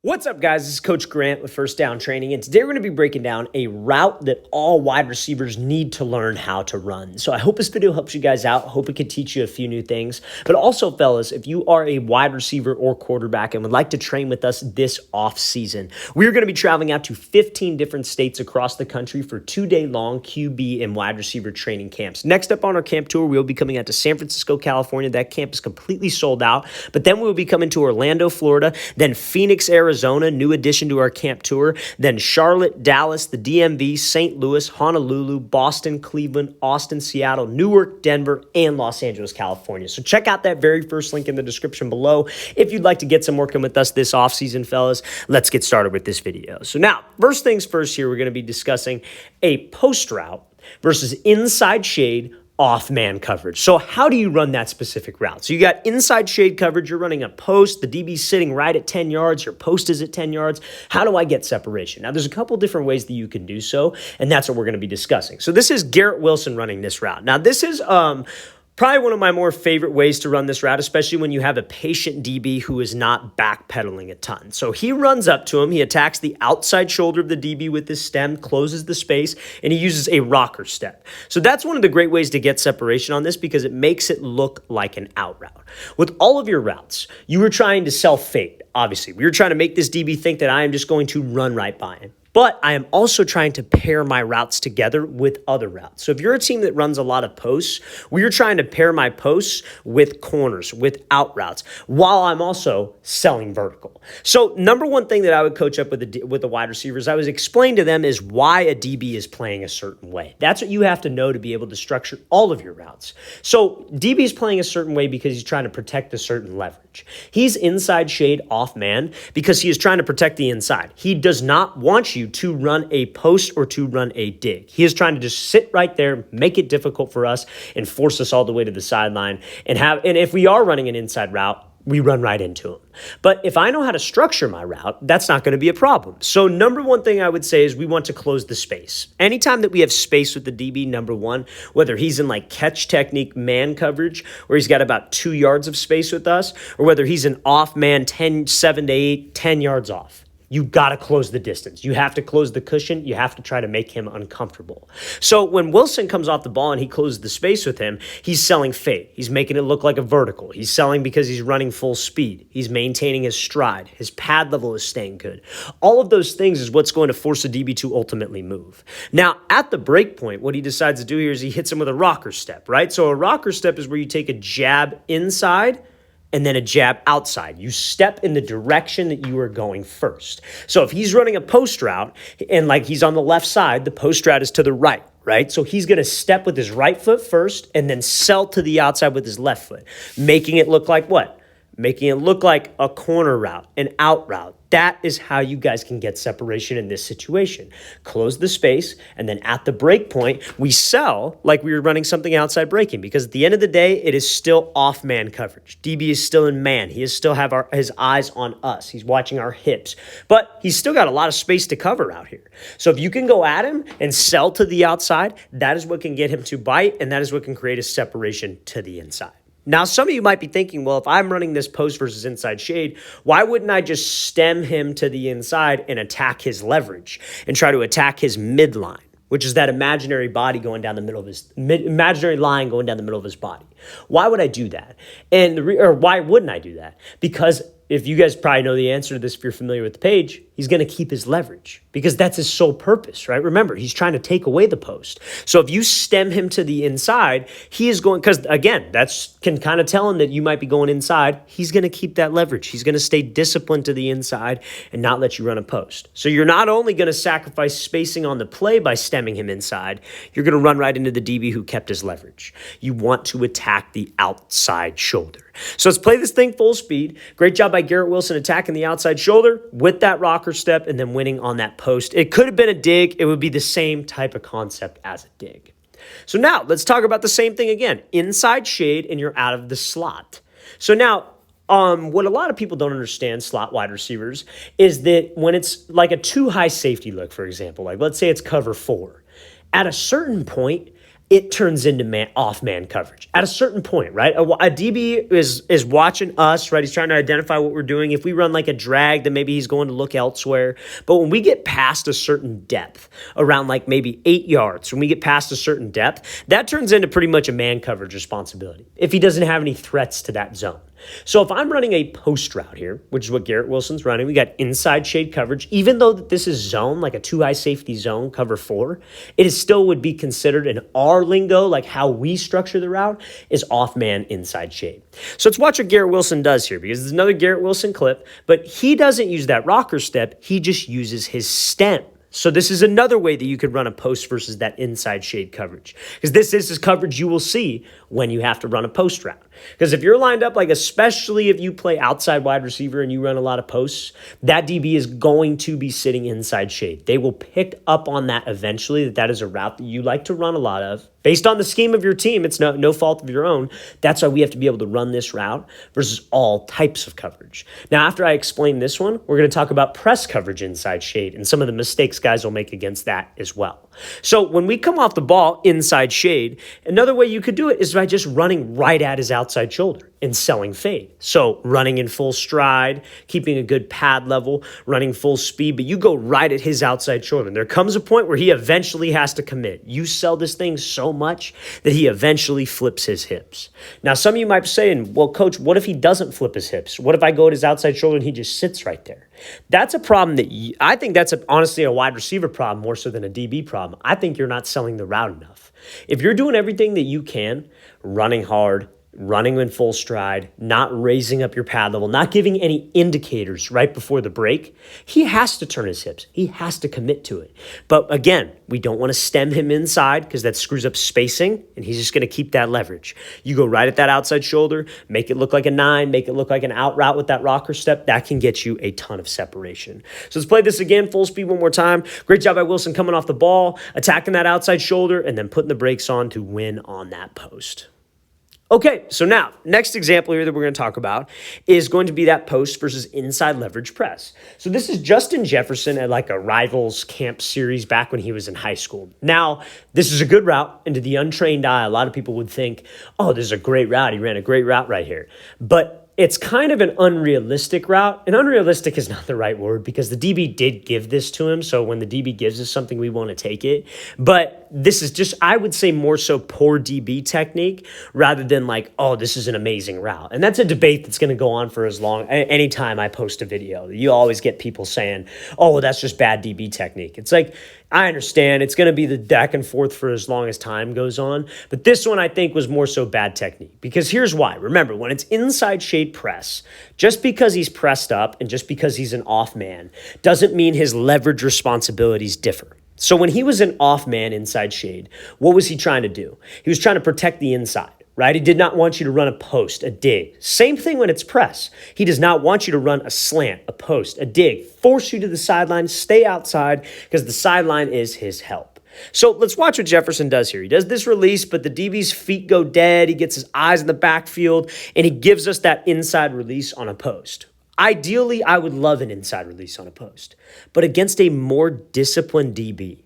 What's up, guys? This is Coach Grant with First Down Training, and today we're going to be breaking down a route that all wide receivers need to learn how to run. So I hope this video helps you guys out. I hope it can teach you a few new things. But also, fellas, if you are a wide receiver or quarterback and would like to train with us this off season, we're going to be traveling out to 15 different states across the country for 2-day-long QB and wide receiver training camps. Next up on our camp tour, we'll be coming out to San Francisco, California. That camp is completely sold out. But then we'll be coming to Orlando, Florida, then Phoenix, Arizona, new addition to our camp tour, then Charlotte, Dallas, the DMV, St. Louis, Honolulu, Boston, Cleveland, Austin, Seattle, Newark, Denver, and Los Angeles, California. So check out that very first link in the description below if you'd like to get some working with us this offseason, fellas. Let's get started with this video. So now, first things first here, we're going to be discussing a post route versus inside shade off man coverage. So how do you run that specific route? So you got inside shade coverage, you're running a post, the DB's sitting right at 10 yards, your post is at 10 yards. How do I get separation? Now there's a couple different ways that you can do so, and that's what we're going to be discussing. So this is Garrett Wilson running this route. Now this is probably one of my more favorite ways to run this route, especially when you have a patient DB who is not backpedaling a ton. So he runs up to him, he attacks the outside shoulder of the DB with his stem, closes the space, and he uses a rocker step. So that's one of the great ways to get separation on this because it makes it look like an out route. With all of your routes, you were trying to self-fade, obviously. We were trying to make this DB think that I am just going to run right by him. But I am also trying to pair my routes together with other routes. So if you're a team that runs a lot of posts, we are trying to pair my posts with corners, with out routes, while I'm also selling vertical. So number one thing that I would coach up with the wide receivers, I was explain to them is why a DB is playing a certain way. That's what you have to know to be able to structure all of your routes. So DB is playing a certain way because he's trying to protect a certain leverage. He's inside shade off man because he is trying to protect the inside. He does not want you to run a post or to run a dig. He is trying to just sit right there, make it difficult for us, and force us all the way to the sideline. And if we are running an inside route, we run right into him. But if I know how to structure my route, that's not going to be a problem. So number one thing I would say is we want to close the space. Anytime that we have space with the DB, number one, whether he's in like catch technique man coverage, where he's got about 2 yards of space with us, or whether he's an off man 7 to 8, 10 yards off. You got to close the distance. You have to close the cushion. You have to try to make him uncomfortable. So when Wilson comes off the ball and he closes the space with him, he's selling fade. He's making it look like a vertical. He's selling because he's running full speed. He's maintaining his stride. His pad level is staying good. All of those things is what's going to force a DB to ultimately move. Now, at the break point, what he decides to do here is he hits him with a rocker step, right? So a rocker step is where you take a jab inside and then a jab outside. You step in the direction that you are going first. So if he's running a post route and like he's on the left side, the post route is to the right? So he's going to step with his right foot first and then sell to the outside with his left foot, making it look like what? Making it look like a corner route, an out route. That is how you guys can get separation in this situation. Close the space, and then at the break point, we sell like we were running something outside breaking because at the end of the day, it is still off man coverage. DB is still in man. He is still have his eyes on us. He's watching our hips, but he's still got a lot of space to cover out here. So if you can go at him and sell to the outside, that is what can get him to bite, and that is what can create a separation to the inside. Now, some of you might be thinking, well, if I'm running this post versus inside shade, why wouldn't I just stem him to the inside and attack his leverage and try to attack his midline, which is that imaginary body going down the middle of his imaginary line going down the middle of his body? Why would I do that? Or why wouldn't I do that? Because if you guys probably know the answer to this, if you're familiar with the page, he's going to keep his leverage because that's his sole purpose, right? Remember, he's trying to take away the post. So if you stem him to the inside, he is going, because again, that's can kind of tell him that you might be going inside. He's going to keep that leverage. He's going to stay disciplined to the inside and not let you run a post. So you're not only going to sacrifice spacing on the play by stemming him inside, you're going to run right into the DB who kept his leverage. You want to attack the outside shoulder. So let's play this thing full speed. Great job by Garrett Wilson attacking the outside shoulder with that rocker step and then winning on that post. It could have been a dig. It would be the same type of concept as a dig. So now let's talk about the same thing again. Inside shade and you're out of the slot. So now what a lot of people don't understand, slot wide receivers, is that when it's like a too high safety look, for example, like let's say it's cover 4, at a certain point, it turns into off-man coverage at a certain point, right? A DB is watching us, right? He's trying to identify what we're doing. If we run like a drag, then maybe he's going to look elsewhere. But when we get past a certain depth, around like maybe 8 yards, when we get past a certain depth, that turns into pretty much a man coverage responsibility if he doesn't have any threats to that zone. So if I'm running a post route here, which is what Garrett Wilson's running, we got inside shade coverage. Even though this is zone, like a 2-high safety zone, cover 4, it is still would be considered in our lingo, like how we structure the route, is off man inside shade. So let's watch what Garrett Wilson does here, because there's another Garrett Wilson clip, but he doesn't use that rocker step. He just uses his stem. So this is another way that you could run a post versus that inside shade coverage, because this is coverage you will see when you have to run a post route. Because if you're lined up, like especially if you play outside wide receiver and you run a lot of posts, that DB is going to be sitting inside shade. They will pick up on that eventually, that is a route that you like to run a lot of. Based on the scheme of your team, it's no fault of your own. That's why we have to be able to run this route versus all types of coverage. Now, after I explain this one, we're going to talk about press coverage inside shade and some of the mistakes guys will make against that as well. So when we come off the ball inside shade, another way you could do it is by just running right at his outside shoulder and selling fade. So running in full stride, keeping a good pad level, running full speed, but you go right at his outside shoulder. And there comes a point where he eventually has to commit. You sell this thing so much that he eventually flips his hips. Now, some of you might be saying, well, coach, what if he doesn't flip his hips? What if I go at his outside shoulder and he just sits right there? That's a problem that I think that's honestly a wide receiver problem more so than a DB problem. I think you're not selling the route enough. If you're doing everything that you can, running hard, running in full stride, not raising up your pad level, not giving any indicators right before the break, he has to turn his hips. He has to commit to it. But again, we don't want to stem him inside because that screws up spacing, and he's just going to keep that leverage. You go right at that outside shoulder, make it look like a 9, make it look like an out route with that rocker step. That can get you a ton of separation. So let's play this again, full speed one more time. Great job by Wilson coming off the ball, attacking that outside shoulder, and then putting the brakes on to win on that post. Okay, so now, next example here that we're going to talk about is going to be that post versus inside leverage press. So this is Justin Jefferson at like a Rivals camp series back when he was in high school. Now, this is a good route, and to the untrained eye, a lot of people would think, oh, this is a great route. He ran a great route right here. But it's kind of an unrealistic route, and unrealistic is not the right word because the DB did give this to him. So when the DB gives us something, we want to take it. But this is just, I would say more so poor DB technique rather than like, oh, this is an amazing route. And that's a debate that's going to go on for as long, anytime I post a video. You always get people saying, oh, well, that's just bad DB technique. It's like, I understand it's going to be the back and forth for as long as time goes on. But this one I think was more so bad technique because here's why. Remember, when it's inside shade press, just because he's pressed up and just because he's an off man doesn't mean his leverage responsibilities differ. So when he was an off man inside shade, what was he trying to do? He was trying to protect the inside. Right? He did not want you to run a post, a dig. Same thing when it's press. He does not want you to run a slant, a post, a dig, force you to the sideline, stay outside because the sideline is his help. So let's watch what Jefferson does here. He does this release, but the DB's feet go dead. He gets his eyes in the backfield, and he gives us that inside release on a post. Ideally, I would love an inside release on a post, but against a more disciplined DB,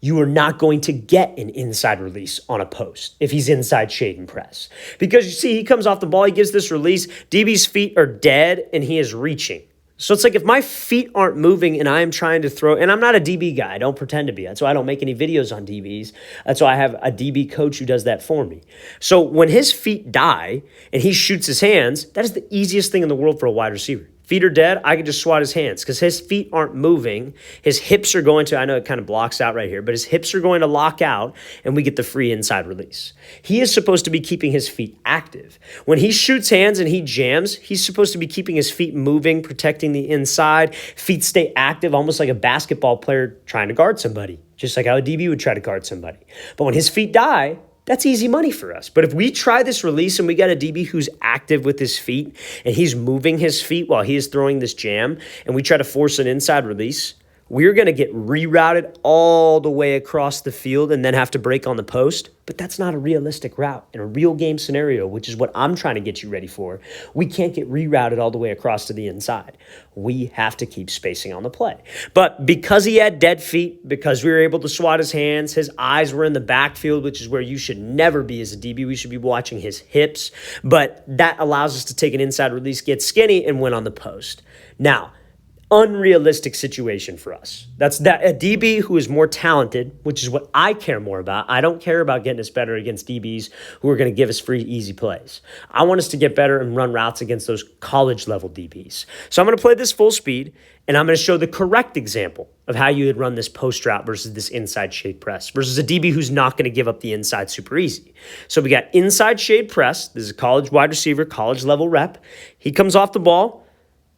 you are not going to get an inside release on a post if he's inside shade and press. Because you see, he comes off the ball, he gives this release, DB's feet are dead, and he is reaching. So it's like if my feet aren't moving and I am trying to throw, and I'm not a DB guy, I don't pretend to be. That's why I don't make any videos on DBs. That's why I have a DB coach who does that for me. So when his feet die and he shoots his hands, that is the easiest thing in the world for a wide receiver. Feet are dead, I can just swat his hands because his feet aren't moving. His hips are going to, I know it kind of blocks out right here, but his hips are going to lock out and we get the free inside release. He is supposed to be keeping his feet active. When he shoots hands and he jams, he's supposed to be keeping his feet moving, protecting the inside. Feet stay active, almost like a basketball player trying to guard somebody, just like how a DB would try to guard somebody. But when his feet die, that's easy money for us. But if we try this release and we got a DB who's active with his feet and he's moving his feet while he is throwing this jam and we try to force an inside release, we're going to get rerouted all the way across the field and then have to break on the post. But that's not a realistic route in a real game scenario, which is what I'm trying to get you ready for. We can't get rerouted all the way across to the inside. We have to keep spacing on the play. But because he had dead feet, because we were able to swat his hands, his eyes were in the backfield, which is where you should never be as a DB. We should be watching his hips. But that allows us to take an inside release, get skinny, and win on the post. Now, unrealistic situation for us. That's that a DB who is more talented, which is what I care more about. I don't care about getting us better against DBs who are going to give us free, easy plays. I want us to get better and run routes against those college level DBs. So I'm going to play this full speed, and I'm going to show the correct example of how you would run this post route versus this inside shade press versus a DB who's not going to give up the inside super easy. So we got inside shade press. This is a college wide receiver, college level rep. He comes off the ball,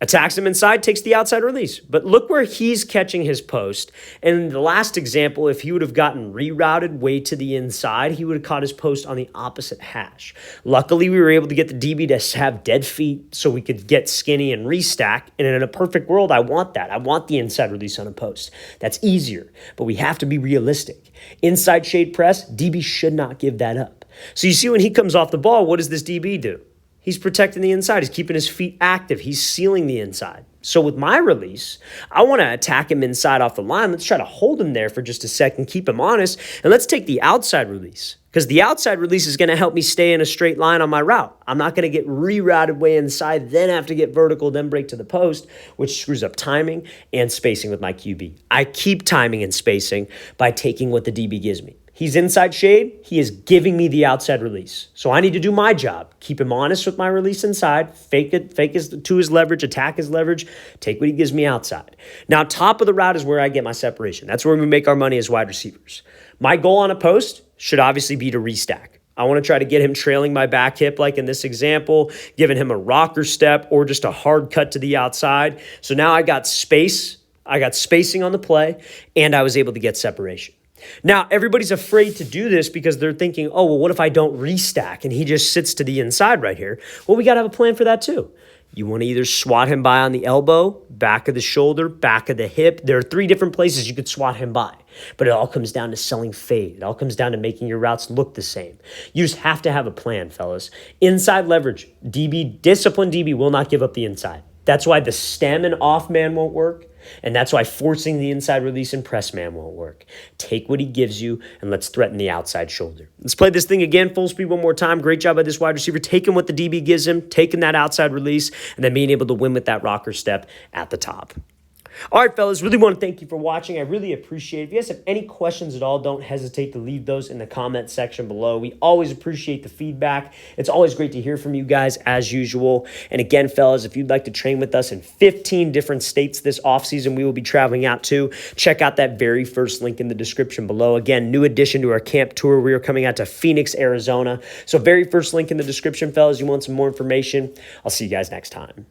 attacks him inside, takes the outside release. But look where he's catching his post. And in the last example, if he would have gotten rerouted way to the inside, he would have caught his post on the opposite hash. Luckily, we were able to get the DB to have dead feet so we could get skinny and restack. And in a perfect world, I want that. I want the inside release on a post. That's easier, but we have to be realistic. Inside shade press, DB should not give that up. So you see when he comes off the ball, what does this DB do? He's protecting the inside. He's keeping his feet active. He's sealing the inside. So with my release, I want to attack him inside off the line. Let's try to hold him there for just a second, keep him honest, and let's take the outside release because the outside release is going to help me stay in a straight line on my route. I'm not going to get rerouted way inside, then have to get vertical, then break to the post, which screws up timing and spacing with my QB. I keep timing and spacing by taking what the DB gives me. He's inside shade. He is giving me the outside release. So I need to do my job. Keep him honest with my release inside. Fake his leverage, attack his leverage, take what he gives me outside. Now, top of the route is where I get my separation. That's where we make our money as wide receivers. My goal on a post should obviously be to restack. I want to try to get him trailing my back hip like in this example, giving him a rocker step or just a hard cut to the outside. So now I got space. I got spacing on the play, and I was able to get separation. Now, everybody's afraid to do this because they're thinking, oh, well, what if I don't restack and he just sits to the inside right here? Well, we got to have a plan for that too. You want to either swat him by on the elbow, back of the shoulder, back of the hip. There are 3 different places you could swat him by, but it all comes down to selling fade. It all comes down to making your routes look the same. You just have to have a plan, fellas. Inside leverage, disciplined DB will not give up the inside. That's why the stem and off man won't work. And that's why forcing the inside release and press man won't work. Take what he gives you and let's threaten the outside shoulder. Let's play this thing again, full speed one more time. Great job by this wide receiver, taking what the DB gives him, taking that outside release, and then being able to win with that rocker step at the top. All right, fellas, really want to thank you for watching. I really appreciate it. If you guys have any questions at all, don't hesitate to leave those in the comment section below. We always appreciate the feedback. It's always great to hear from you guys as usual. And again, fellas, if you'd like to train with us in 15 different states this offseason, we will be traveling out to. Check out that very first link in the description below. Again, new addition to our camp tour. We are coming out to Phoenix, Arizona. So very first link in the description, fellas. You want some more information? I'll see you guys next time.